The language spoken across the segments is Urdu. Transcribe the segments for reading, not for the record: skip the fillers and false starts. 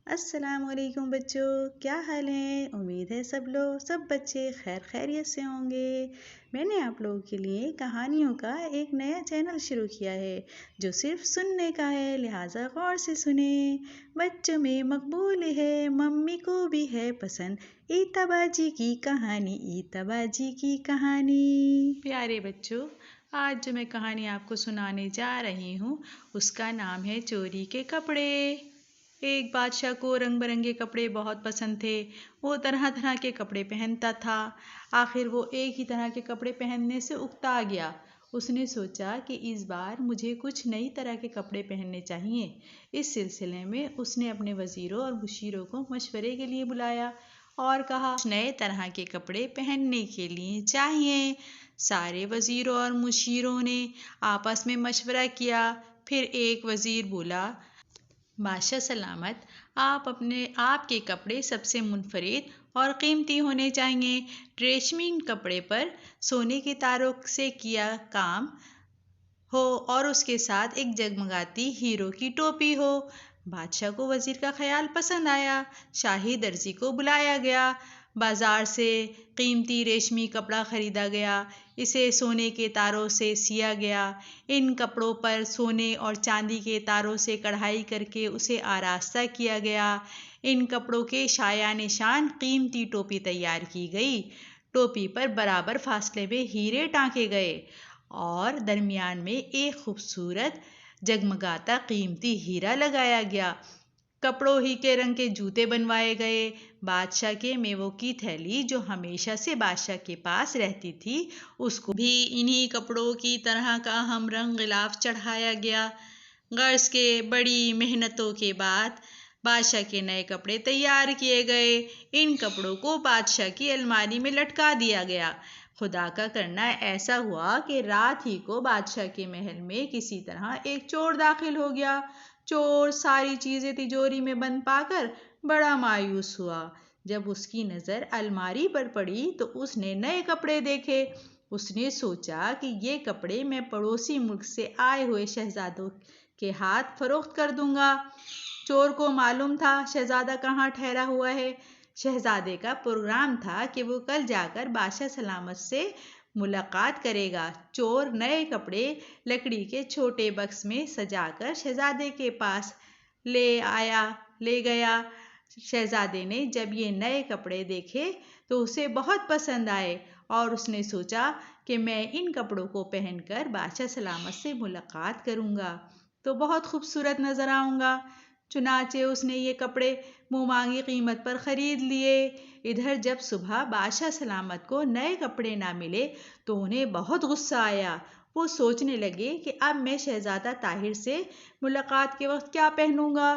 السلام علیکم بچوں، کیا حال ہیں؟ امید ہے سب بچے خیریت سے ہوں گے۔ میں نے آپ لوگوں کے لیے کہانیوں کا ایک نیا چینل شروع کیا ہے جو صرف سننے کا ہے، لہٰذا غور سے سنیں۔ بچوں میں مقبول ہے، ممی کو بھی ہے پسند، ایتا باجی کی کہانی، ایتا باجی کی کہانی۔ پیارے بچوں، آج جو میں کہانی آپ کو سنانے جا رہی ہوں اس کا نام ہے چوری کے کپڑے۔ ایک بادشاہ کو رنگ برنگے کپڑے بہت پسند تھے۔ وہ طرح طرح کے کپڑے پہنتا تھا۔ آخر وہ ایک ہی طرح کے کپڑے پہننے سے اکتا گیا۔ اس نے سوچا کہ اس بار مجھے کچھ نئی طرح کے کپڑے پہننے چاہیے۔ اس سلسلے میں اس نے اپنے وزیروں اور مشیروں کو مشورے کے لیے بلایا اور کہا نئے طرح کے کپڑے پہننے کے لیے چاہیے۔ سارے وزیروں اور مشیروں نے آپس میں مشورہ کیا۔ پھر ایک وزیر بولا، بادشاہ سلامت، آپ کے کپڑے سب سے منفرد اور قیمتی ہونے چاہیے۔ ریشمی کپڑے پر سونے کے تاروں سے کیا کام ہو اور اس کے ساتھ ایک جگمگاتی ہیرو کی ٹوپی ہو۔ بادشاہ کو وزیر کا خیال پسند آیا۔ شاہی درزی کو بلایا گیا۔ بازار سے قیمتی ریشمی کپڑا خریدا گیا۔ اسے سونے کے تاروں سے سیا گیا۔ ان کپڑوں پر سونے اور چاندی کے تاروں سے کڑھائی کر کے اسے آراستہ کیا گیا۔ ان کپڑوں کے شایان نشان قیمتی ٹوپی تیار کی گئی۔ ٹوپی پر برابر فاصلے میں ہیرے ٹانکے گئے اور درمیان میں ایک خوبصورت جگمگاتا قیمتی ہیرا لگایا گیا۔ کپڑوں ہی کے رنگ کے جوتے بنوائے گئے۔ بادشاہ کے میووں کی تھیلی جو ہمیشہ سے بادشاہ کے پاس رہتی تھی اس کو بھی انہی کپڑوں کی طرح کا ہم رنگ غلاف چڑھایا گیا۔ غرض کے بڑی محنتوں کے بعد بادشاہ کے نئے کپڑے تیار کیے گئے۔ ان کپڑوں کو بادشاہ کی الماری میں لٹکا دیا گیا۔ خدا کا کرنا ایسا ہوا کہ رات ہی کو بادشاہ کے محل میں کسی طرح ایک چور داخل ہو گیا۔ چور ساری چیزیں تجوری میں بند پا کر بڑا مایوس ہوا۔ جب اس کی نظر الماری پر پڑی تو اس نے نئے کپڑے دیکھے۔ اس نے سوچا کہ یہ کپڑے میں پڑوسی ملک سے آئے ہوئے شہزادوں کے ہاتھ فروخت کر دوں گا۔ چور کو معلوم تھا شہزادہ کہاں ٹھہرا ہوا ہے۔ شہزادے کا پروگرام تھا کہ وہ کل جا کر بادشاہ سلامت سے ملاقات کرے گا۔ چور نئے کپڑے لکڑی کے چھوٹے بکس میں سجا کر شہزادے کے پاس لے گیا۔ شہزادے نے جب یہ نئے کپڑے دیکھے تو اسے بہت پسند آئے اور اس نے سوچا کہ میں ان کپڑوں کو پہن کر بادشاہ سلامت سے ملاقات کروں گا تو بہت خوبصورت نظر آؤں گا۔ چنانچہ اس نے یہ کپڑے منہ مانگی قیمت پر خرید لیے۔ ادھر جب صبح بادشاہ سلامت کو نئے کپڑے نہ ملے تو انہیں بہت غصہ آیا۔ وہ سوچنے لگے کہ اب میں شہزادہ طاہر سے ملاقات کے وقت کیا پہنوں گا۔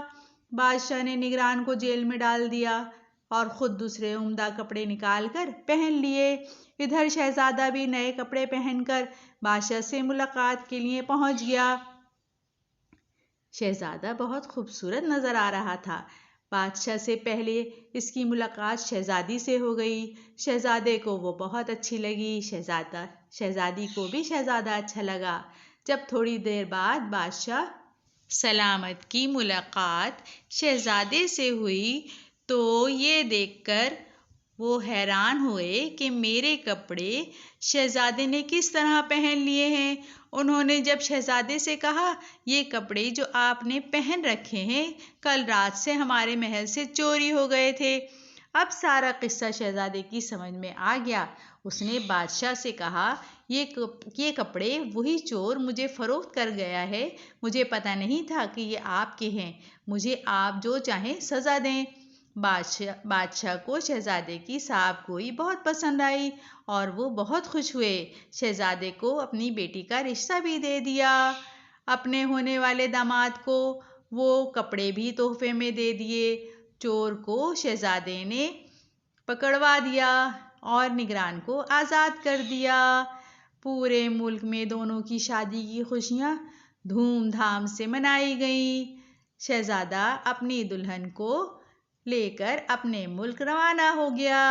بادشاہ نے نگران کو جیل میں ڈال دیا اور خود دوسرے عمدہ کپڑے نکال کر پہن لیے۔ ادھر شہزادہ بھی نئے کپڑے پہن کر بادشاہ سے ملاقات کے لیے پہنچ گیا۔ شہزادہ بہت خوبصورت نظر آ رہا تھا۔ بادشاہ سے پہلے اس کی ملاقات شہزادی سے ہو گئی۔ شہزادے کو وہ بہت اچھی لگی۔ شہزادی کو بھی شہزادہ اچھا لگا۔ جب تھوڑی دیر بعد بادشاہ سلامت کی ملاقات شہزادے سے ہوئی تو یہ دیکھ کر وہ حیران ہوئے کہ میرے کپڑے شہزادے نے کس طرح پہن لیے ہیں۔ انہوں نے جب شہزادے سے کہا، یہ کپڑے جو آپ نے پہن رکھے ہیں کل رات سے ہمارے محل سے چوری ہو گئے تھے۔ اب سارا قصہ شہزادے کی سمجھ میں آ گیا۔ اس نے بادشاہ سے کہا، یہ کپڑے وہی چور مجھے فروخت کر گیا ہے۔ مجھے پتہ نہیں تھا کہ یہ آپ کے ہیں۔ مجھے آپ جو چاہیں سزا دیں۔ بادشاہ کو شہزادے کی صاحب گوئی بہت پسند آئی اور وہ بہت خوش ہوئے۔ شہزادے کو اپنی بیٹی کا رشتہ بھی دے دیا۔ اپنے ہونے والے داماد کو وہ کپڑے بھی تحفے میں دے دیے۔ چور کو شہزادے نے پکڑوا دیا اور نگران کو آزاد کر دیا۔ پورے ملک میں دونوں کی شادی کی خوشیاں دھوم دھام سے منائی گئیں۔ شہزادہ اپنی دلہن کو لے کر اپنے ملک روانہ ہو گیا۔